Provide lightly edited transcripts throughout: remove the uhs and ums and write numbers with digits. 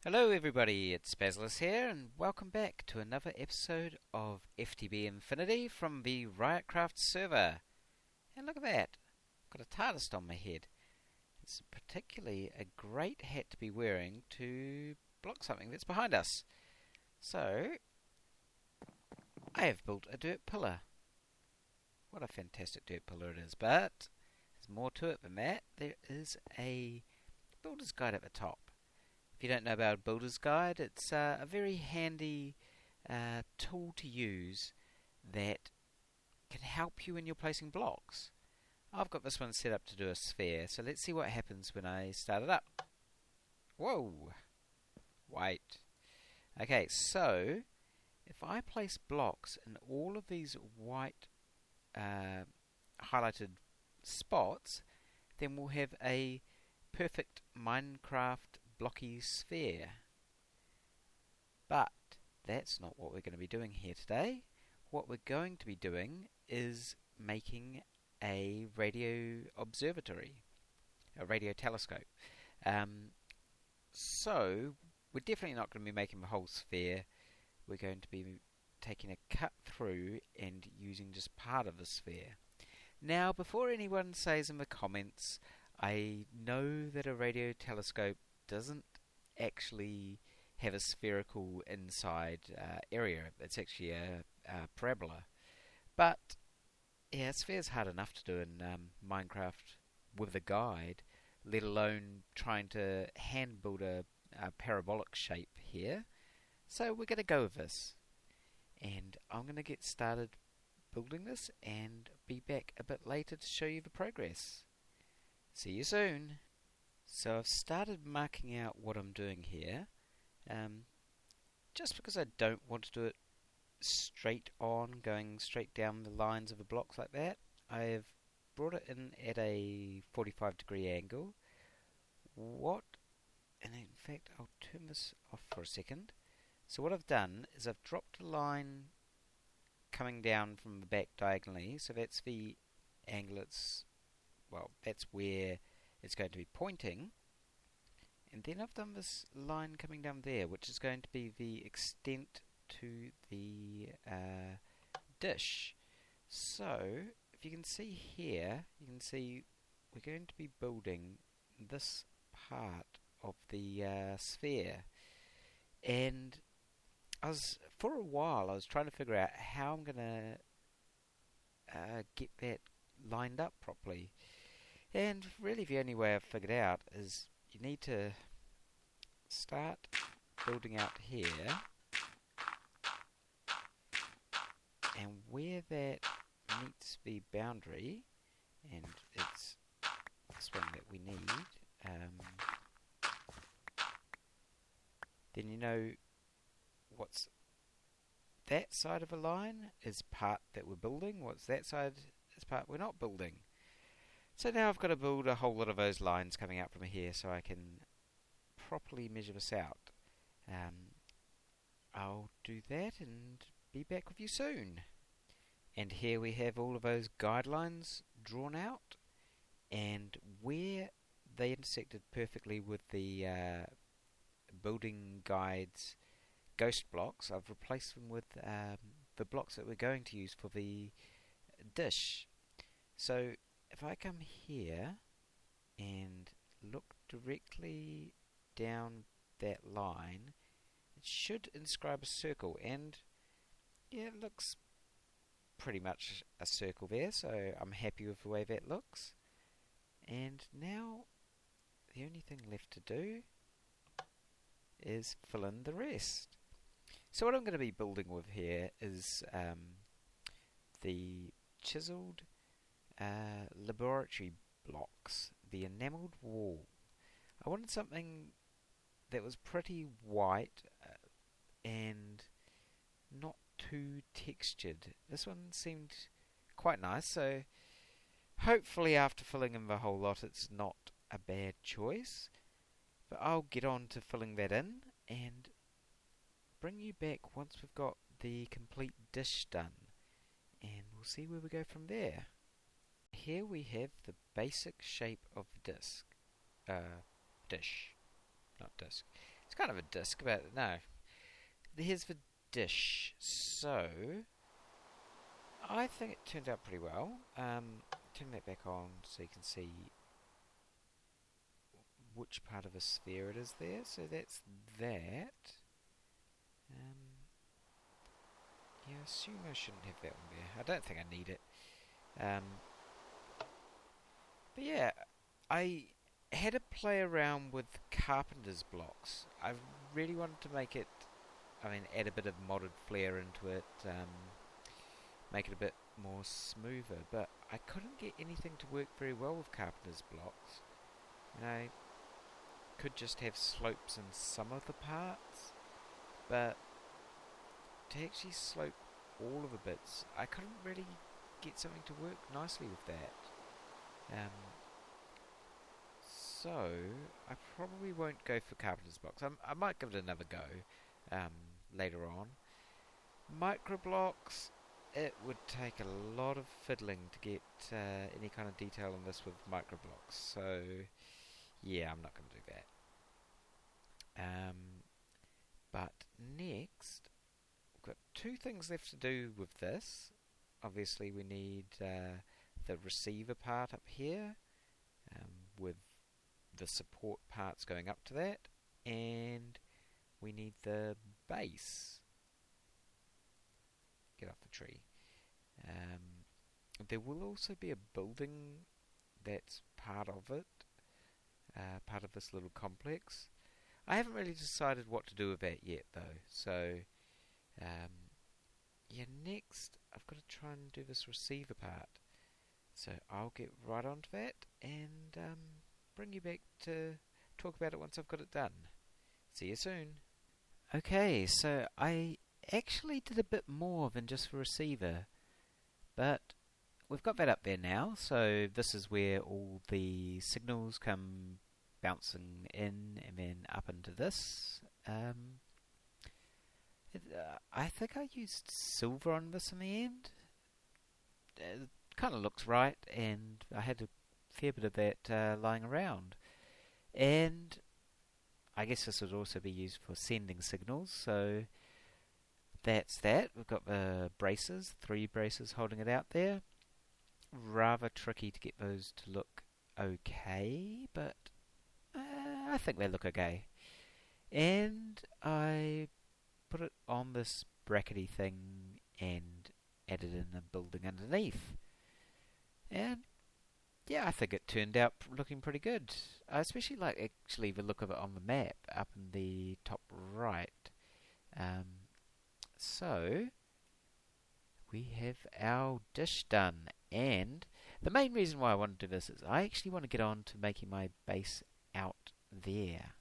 Hello everybody, it's SPAAAAAACE here, and welcome back to another episode of FTB Infinity from the Ryotcraft server. And look at that, I've got a TARDIS on my head. It's particularly a great hat to be wearing to block something that's behind us. So, I have built a dirt pillar. What a fantastic dirt pillar it is, but there's more to it than that. There is a builder's guide at the top. If you don't know about a builder's guide, it's a very handy tool to use that can help you when you're placing blocks. I've got this one set up to do a sphere, so let's see what happens when I start it up. Whoa! Wait. Okay, so if I place blocks in all of these white highlighted spots, then we'll have a perfect Minecraft blocky sphere. But that's not what we're going to be doing here today. What we're going to be doing is making a radio observatory, a radio telescope. So we're definitely not going to be making the whole sphere. We're going to be taking a cut through and using just part of the sphere. Now, before anyone says in the comments, I know that a radio telescope doesn't actually have a spherical inside area. It's actually a parabola. But yeah, a sphere's hard enough to do in Minecraft with a guide, let alone trying to hand build a parabolic shape here. So we're going to go with this. And I'm going to get started building this and be back a bit later to show you the progress. See you soon! So I've started marking out what I'm doing here, just because I don't want to do it straight on, going straight down the lines of the blocks like that. I've brought it in at a 45-degree angle. And in fact I'll turn this off for a second. So what I've done is I've dropped a line coming down from the back diagonally, so that's the angle that's where it's going to be pointing, and then I've done this line coming down there, which is going to be the extent to the dish. So if you can see here, you can see we're going to be building this part of the sphere, and for a while I was trying to figure out how I'm going to get that lined up properly. And really the only way I've figured out is you need to start building out here, and where that meets the boundary, and it's this one that we need, then you know what's that side of a line is part that we're building, what's that side is part we're not building. So now I've got to build a whole lot of those lines coming out from here so I can properly measure this out. I'll do that and be back with you soon. And here we have all of those guidelines drawn out, and where they intersected perfectly with the building guides ghost blocks, I've replaced them with the blocks that we're going to use for the dish. So if I come here and look directly down that line, it should inscribe a circle, and yeah, it looks pretty much a circle there, so I'm happy with the way that looks. And now the only thing left to do is fill in the rest. So what I'm going to be building with here is the chiseled laboratory blocks, the enamelled wall. I wanted something that was pretty white and not too textured. This one seemed quite nice, so hopefully after filling in the whole lot it's not a bad choice. But I'll get on to filling that in and bring you back once we've got the complete dish done, and we'll see where we go from there. Here we have the basic shape of the dish, not disc. It's It's kind of a disc, but no. Here's the dish. So, I think it turned out pretty well. Turn that back on so you can see which part of a sphere it is there. So that's that. Yeah, I assume I shouldn't have that one there. I don't think I need it. But yeah, I had to play around with carpenter's blocks. I really wanted to make it, add a bit of modded flair into it, make it a bit more smoother, but I couldn't get anything to work very well with carpenter's blocks. I could just have slopes in some of the parts, but to actually slope all of the bits, I couldn't really get something to work nicely with that. So I probably won't go for carpenter's blocks. I might give it another go later on. Micro blocks, it would take a lot of fiddling to get any kind of detail on this with micro blocks. So yeah, I'm not going to do that. But next, we've got two things left to do with this. Obviously we need the receiver part up here with the support parts going up to that, and we need the base. Get off the tree. There will also be a building that's part of it, part of this little complex. I haven't really decided what to do with that yet though, so yeah, next I've got to try and do this receiver part. So I'll get right onto that and bring you back to talk about it once I've got it done. See you soon. Okay, so I actually did a bit more than just the receiver, but we've got that up there now, so this is where all the signals come bouncing in and then up into this. I think I used silver on this in the end. It kind of looks right, and I had a fair bit of that lying around. And I guess this would also be used for sending signals, so that's that. We've got the braces, 3 braces holding it out there. Rather tricky to get those to look okay, but I think they look okay. And I put it on this brackety thing and added in a building underneath. And yeah, I think it turned out looking pretty good. I especially like actually the look of it on the map up in the top right. So we have our dish done, and the main reason why I want to do this is I actually want to get on to making my base out there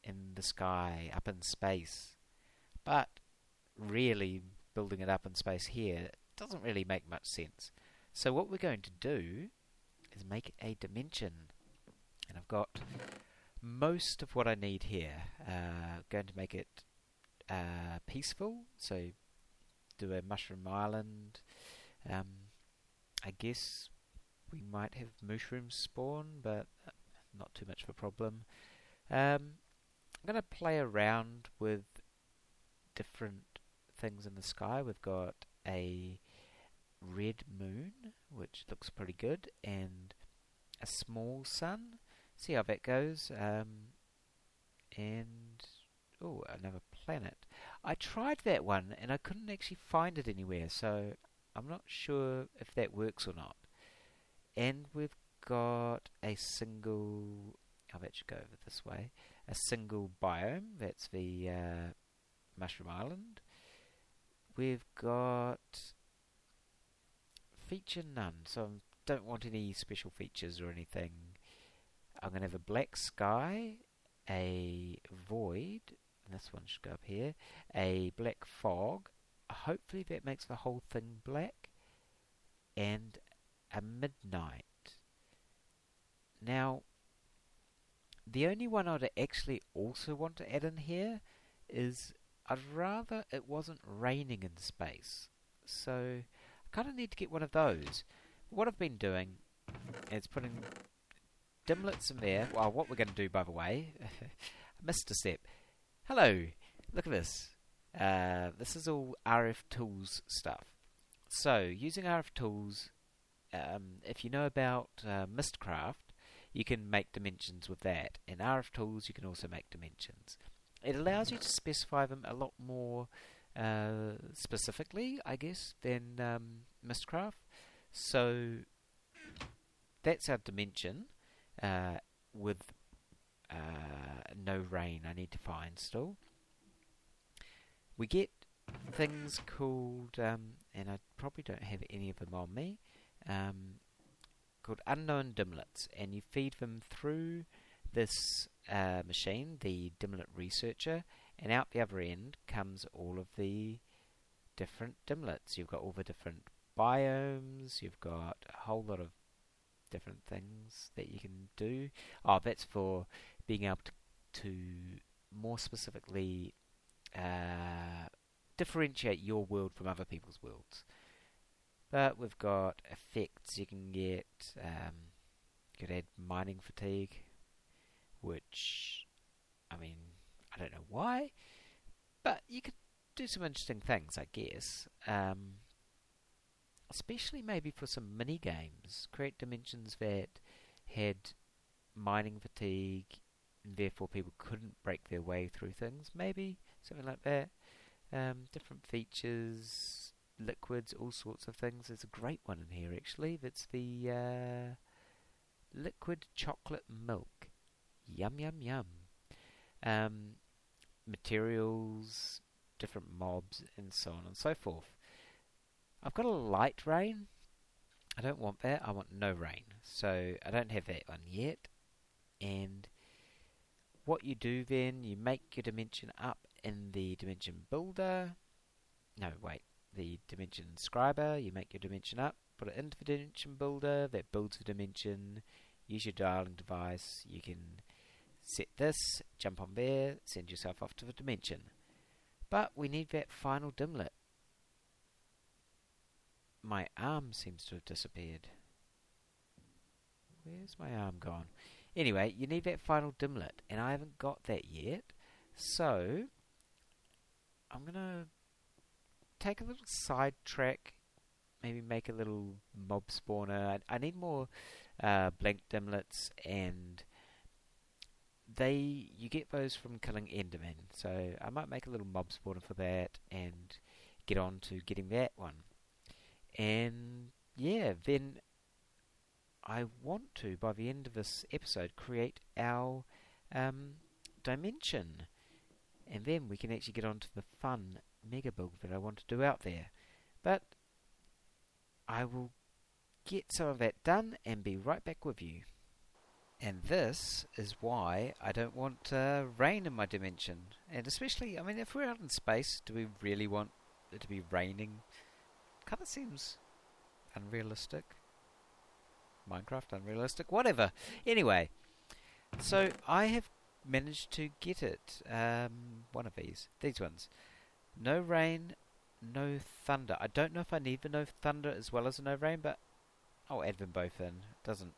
in the sky, up in space. But really building it up in space here doesn't really make much sense. So what we're going to do is make a dimension, and I've got most of what I need here. Going to make it peaceful, so do a mushroom island. I guess we might have mushrooms spawn, but not too much of a problem. I'm going to play around with different things in the sky. We've got a red moon, which looks pretty good, and a small sun. See how that goes. And oh, another planet. I tried that one and I couldn't actually find it anywhere, so I'm not sure if that works or not. And we've got a single, oh, that should go over this way, a single biome. That's the Mushroom Island. We've got feature none, so I don't want any special features or anything. I'm going to have a black sky, a void, and this one should go up here, a black fog. Hopefully that makes the whole thing black, and a midnight. Now, the only one I'd actually also want to add in here is I'd rather it wasn't raining in space. So I kind of need to get one of those. What I've been doing is putting dimlets in there. Well, what we're going to do, by the way, I missed a step. Hello, look at this. This is all RF Tools stuff. So, using RF Tools, if you know about Mistcraft, you can make dimensions with that. In RF Tools, you can also make dimensions. It allows you to specify them a lot more specifically, I guess, than Mistcraft. So, that's our dimension with no rain I need to find still. We get things called, and I probably don't have any of them on me, called unknown dimlets, and you feed them through this machine, the dimlet researcher, and out the other end comes all of the different dimlets. You've got all the different biomes, you've got a whole lot of different things that you can do. Oh, that's for being able to more specifically differentiate your world from other people's worlds. But we've got effects you can get. You could add mining fatigue, which, I mean, I don't know why, but you could do some interesting things, I guess. Especially maybe for some mini games. Create dimensions that had mining fatigue, and therefore people couldn't break their way through things. Maybe something like that. Different features, liquids, all sorts of things. There's a great one in here actually. That's the liquid chocolate milk. Yum yum yum. Materials, different mobs, and so on and so forth. I've got a light rain. I don't want that. I want no rain. So I don't have that one yet. And what you do then, you make your dimension up in the dimension builder. No, wait. The dimension scriber. You make your dimension up, put it into the dimension builder. That builds the dimension. Use your dialing device. You can set this, jump on there, send yourself off to the dimension. But we need that final dimlet. My arm seems to have disappeared. Where's my arm gone? Anyway, you need that final dimlet, and I haven't got that yet. So, I'm going to take a little side track, maybe make a little mob spawner. I need more blank dimlets, and you get those from killing Endermen. So, I might make a little mob spawner for that, and get on to getting that one. And yeah, then I want to, by the end of this episode, create our dimension. And then we can actually get on to the fun mega build that I want to do out there. But I will get some of that done and be right back with you. And this is why I don't want rain in my dimension. And especially, I mean, if we're out in space, do we really want it to be raining? Kind of seems unrealistic. Minecraft unrealistic, whatever. Anyway, so I have managed to get it. One of these ones. No rain, no thunder. I don't know if I need the no thunder as well as the no rain, but I'll add them both in. It doesn't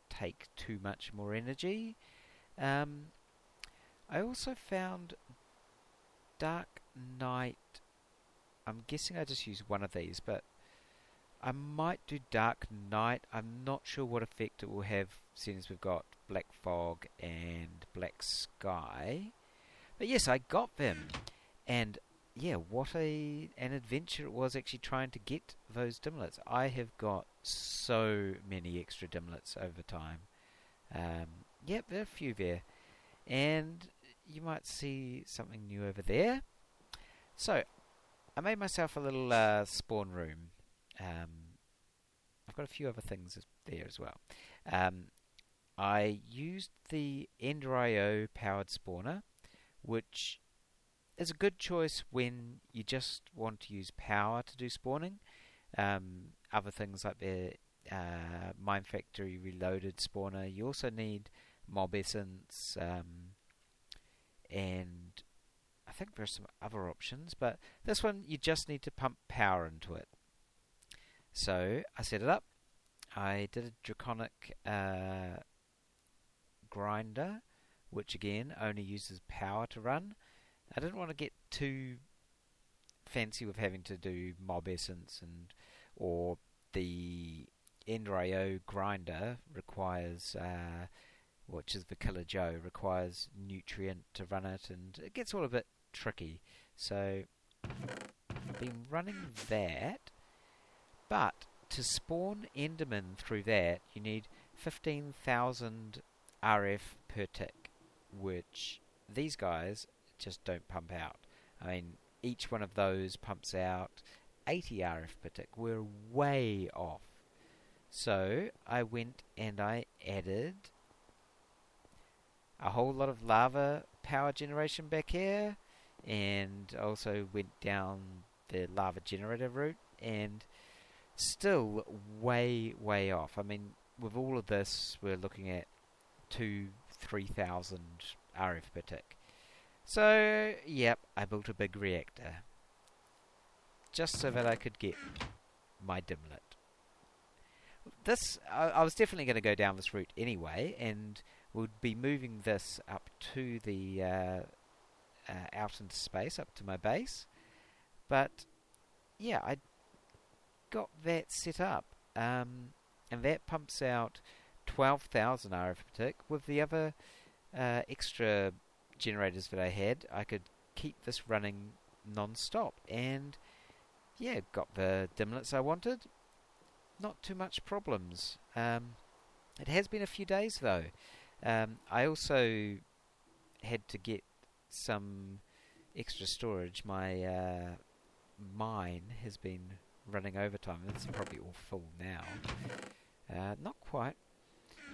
take too much more energy. I also found dark night. I'm guessing I just use one of these, but I might do dark night. I'm not sure what effect it will have since we've got black fog and black sky. But yes, I got them. And yeah, what an adventure it was actually trying to get those dimlets. I have got so many extra dimlets over time. Yep, there are a few there. And you might see something new over there. So, I made myself a little spawn room. I've got a few other things there as well. I used the Ender.io powered spawner, which is a good choice when you just want to use power to do spawning. Other things like the Mine Factory Reloaded spawner. You also need Mob Essence, and I think there's some other options, but this one you just need to pump power into it. So I set it up. I did a draconic grinder, which again only uses power to run. I didn't want to get too fancy with having to do mob essence, and or the End.io grinder requires, which is the Killer Joe, requires nutrient to run it, and it gets all a bit tricky. So I've been running that, but to spawn Enderman through that, you need 15,000 RF per tick, which these guys just don't pump out. I mean, each one of those pumps out 80 RF per tick. We're way off. So I went and I added a whole lot of lava power generation back here, and also went down the lava generator route, and still way off. I mean, with all of this, we're looking at 3,000 RF per tick. So, yep, I built a big reactor just so that I could get my dimlet. I was definitely going to go down this route anyway, and would be moving this up to the out into space, up to my base. But yeah, I got that set up, and that pumps out 12,000 RF per tick. With the other extra generators that I had, I could keep this running non-stop, and yeah, got the dimlets I wanted. Not too much problems. It has been a few days though. I also had to get some extra storage. My mine has been running overtime. It's probably all full now. Not quite.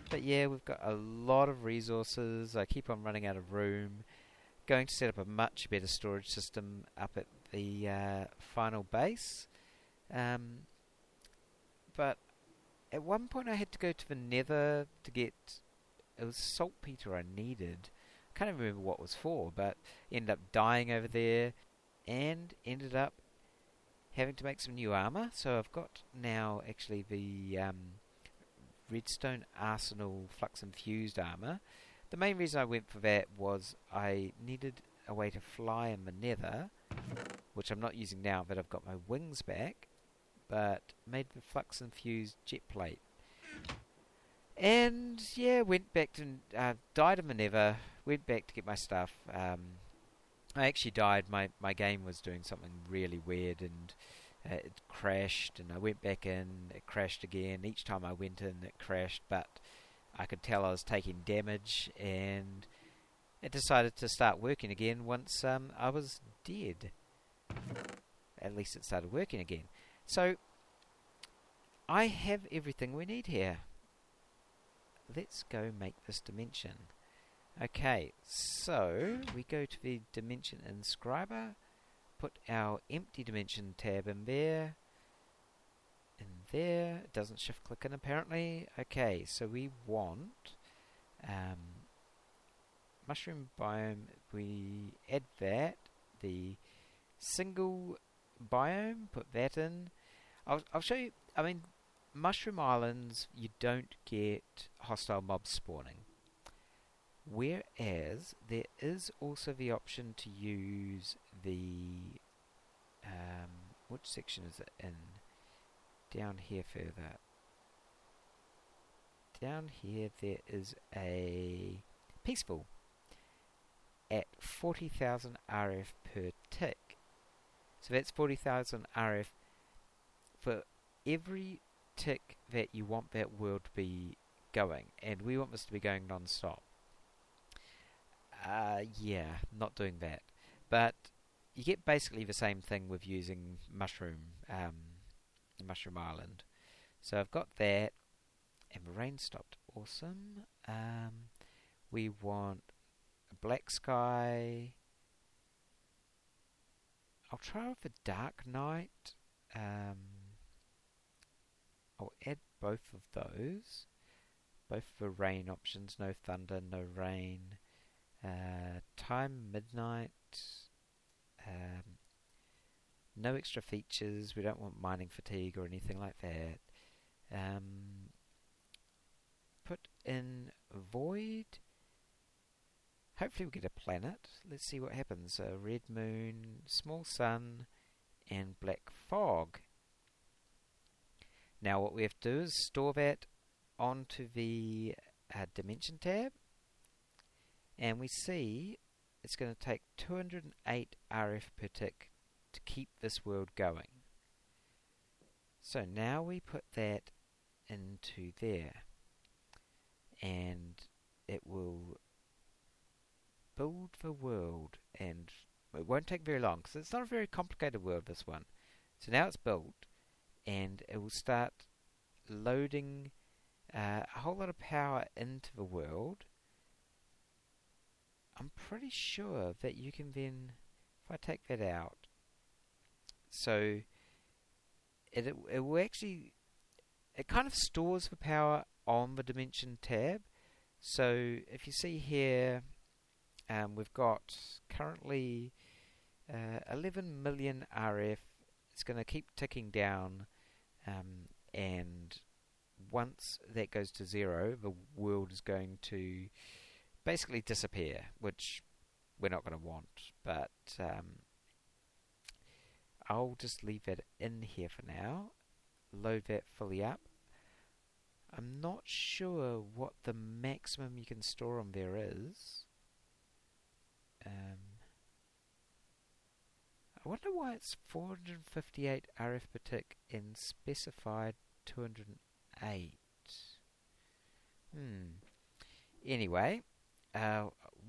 But yeah, we've got a lot of resources. I keep on running out of room. Going to set up a much better storage system up at the final base. But at one point I had to go to the Nether to get... It was saltpeter I needed. I can't even remember what it was for, but ended up dying over there and ended up having to make some new armor. So I've got now actually the Redstone Arsenal Flux Infused armor. The main reason I went for that was I needed a way to fly in the Nether, which I'm not using now that I've got my wings back, but made the Flux Infused jet plate. And yeah, went back to died in the Nether, went back to get my stuff. I actually died. My game was doing something really weird, and it crashed, and I went back in, it crashed again. Each time I went in, it crashed, but I could tell I was taking damage, and it decided to start working again once I was dead. At least it started working again. So, I have everything we need here. Let's go make this dimension. Okay, so we go to the dimension inscriber, put our empty dimension tab in there, it doesn't shift click in apparently. Okay, so we want mushroom biome, we add that, the single biome, put that in. I'll show you, I mean, mushroom islands, you don't get hostile mobs spawning. Whereas there is also the option to use the which section is it in? Down here further. Down here there is a peaceful at 40,000 RF per tick. So that's 40,000 RF for every tick that you want that world to be going, and we want this to be going non-stop. Yeah, not doing that. But you get basically the same thing with using Mushroom Island. So I've got that, and the rain stopped. Awesome. We want a black sky. I'll try with a dark night. I'll add both of those. Both the rain options, no thunder, no rain. Time midnight. No extra features. We don't want mining fatigue or anything like that. Put in void. hopefully we get a planet. Let's see what happens. A red moon, small sun, and black fog. Now what we have to do is store that onto the dimension tab, and we see it's going to take 208 RF per tick to keep this world going. So now we put that into there, and it will build the world, and it won't take very long because it's not a very complicated world, this one. So now it's built, and it will start loading a whole lot of power into the world. I'm pretty sure that you can then, if I take that out, so it will actually, it kind of stores the power on the dimension tab. So if you see here, we've got currently 11 million RF. It's going to keep ticking down, and once that goes to 0, the world is going to basically disappear, which we're not going to want, but I'll just leave that in here for now, load that fully up. I'm not sure what the maximum you can store on there is. I wonder why it's 458 RF per tick and specified 208. Anyway,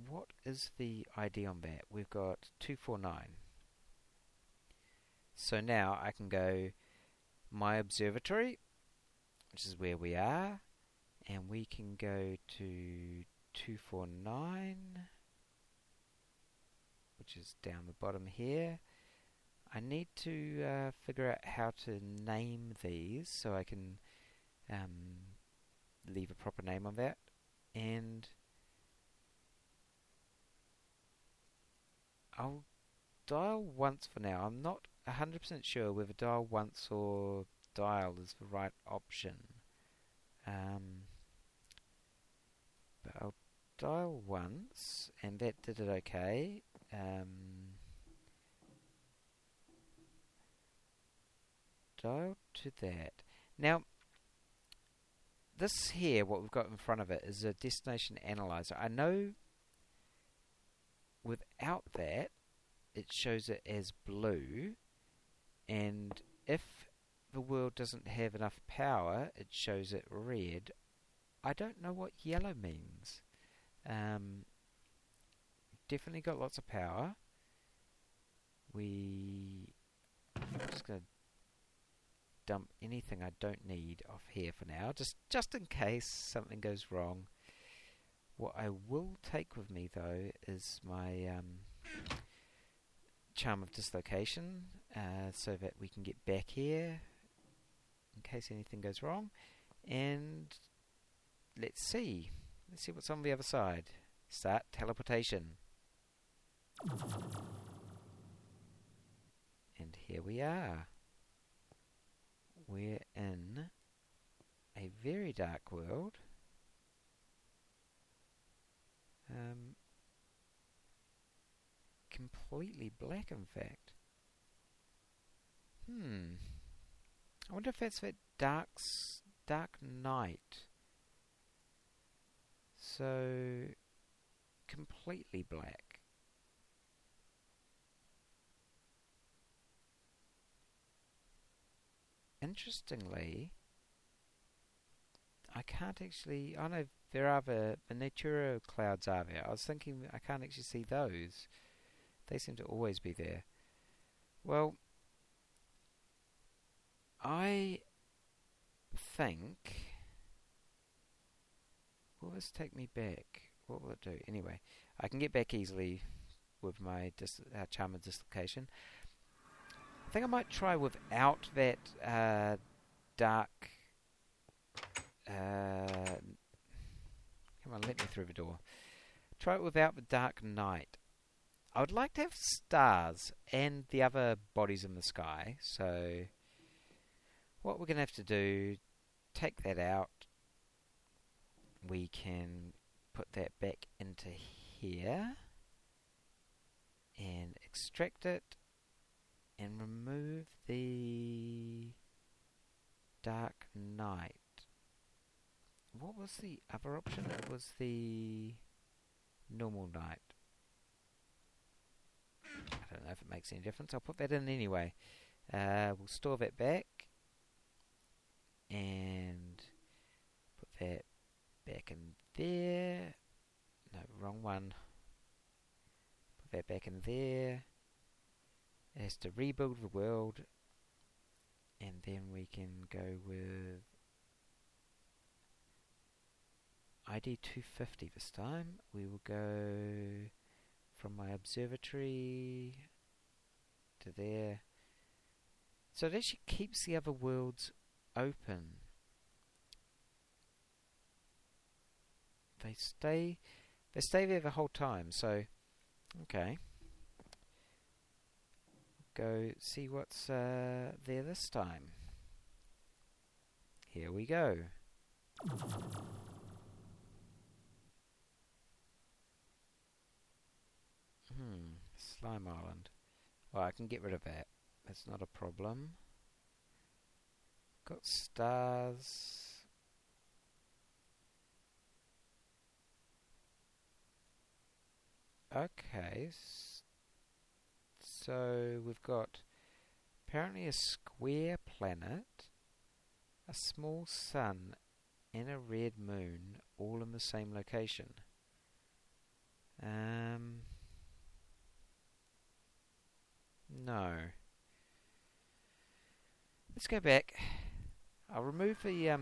what is the ID on that? We've got 249. So now I can go my observatory, which is where we are, and we can go to 249, which is down the bottom here. I need to figure out how to name these so I can leave a proper name on that, and I'll dial once for now. I'm not 100% sure whether dial once or dial is the right option, but I'll dial once, and that did it okay. Dial to that. Now, this here, what we've got in front of it, is a destination analyzer. I know without that, it shows it as blue, and if the world doesn't have enough power, it shows it red. I don't know what yellow means. Definitely got lots of power. I'm just going to dump anything I don't need off here for now, just in case something goes wrong. What I will take with me though is my charm of dislocation, so that we can get back here in case anything goes wrong. And let's see what's on the other side. Start teleportation. And here we are. We're in a very dark world. Completely black, in fact. I wonder if that's that dark night. So, completely black. Interestingly, I can't actually... I know there are the Natura clouds are there. I was thinking I can't actually see those. They seem to always be there. Well, I think... Will this take me back? What will it do? Anyway, I can get back easily with my charm of dislocation. I think I might try without that dark... come on, let me through the door. Try it without the dark night. I would like to have stars and the other bodies in the sky. So what we're going to have to do, take that out. We can put that back into here and extract it and remove the dark night. What was the other option? It was the normal night. I don't know if it makes any difference. I'll put that in anyway. We'll store that back and put that back in there. No, wrong one. Put that back in there. It has to rebuild the world, and then we can go with ID 250 this time. We will go from my observatory to there. So it actually keeps the other worlds open. They stay there the whole time, so okay. Go see what's there this time. Here we go. Slime Island. Well, I can get rid of that. That's not a problem. Got stars. Okay. So we've got apparently a square planet, a small sun, and a red moon, all in the same location. No. Let's go back. I'll remove the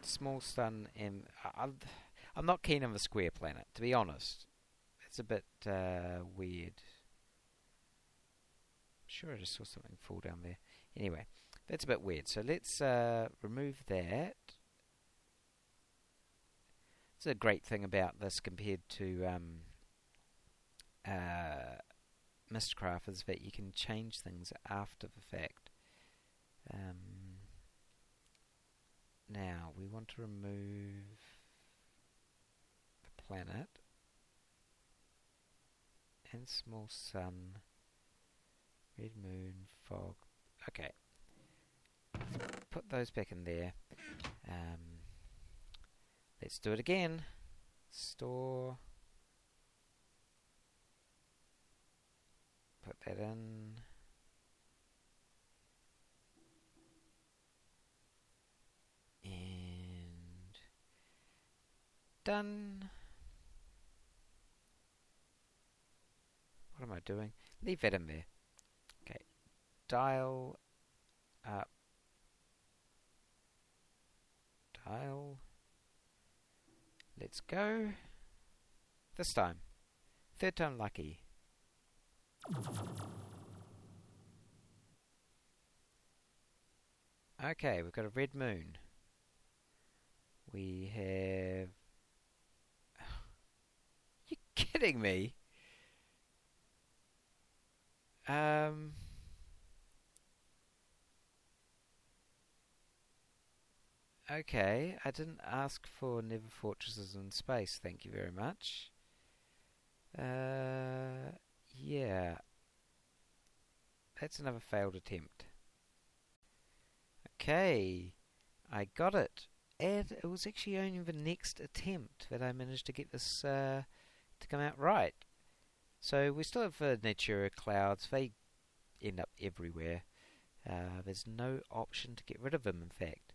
small sun, and I'm not keen on the square planet, to be honest. It's a bit weird. Sure, I just saw something fall down there. Anyway, that's a bit weird. So let's remove that. It's a great thing about this compared to Mistcraft is that you can change things after the fact. Now we want to remove the planet and small sun, red moon, fog. Okay, put those back in there. Let's do it again. Store. Put that in. And done. What am I doing? Leave that in there. Okay. Dial up. Dial. Let's go. This time. Third time lucky. Okay, we've got a red moon. We have... You're kidding me? Okay, I didn't ask for Never Fortresses in Space, thank you very much. Yeah. That's another failed attempt. Okay, I got it. And it was actually only the next attempt that I managed to get this to come out right. So we still have Natura clouds. They end up everywhere. There's no option to get rid of them, in fact.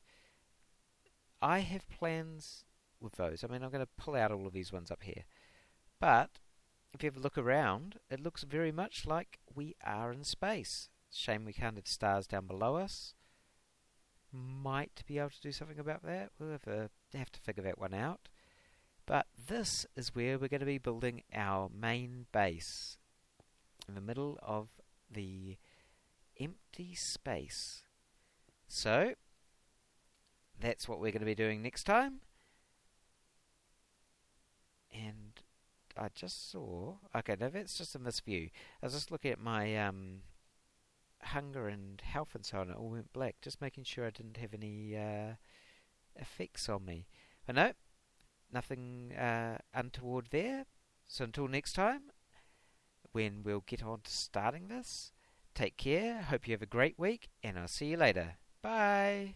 I have plans with those. I mean, I'm going to pull out all of these ones up here. But if you have a look around, it looks very much like we are in space. Shame we can't have stars down below us. Might be able to do something about that. We'll have to figure that one out. But this is where we're going to be building our main base. In the middle of the empty space. So, that's what we're going to be doing next time. And I just saw... Okay, now that's just in this view. I was just looking at my hunger and health and so on. It all went black. Just making sure I didn't have any effects on me. But no, nothing untoward there. So until next time, when we'll get on to starting this, take care. Hope you have a great week, and I'll see you later. Bye.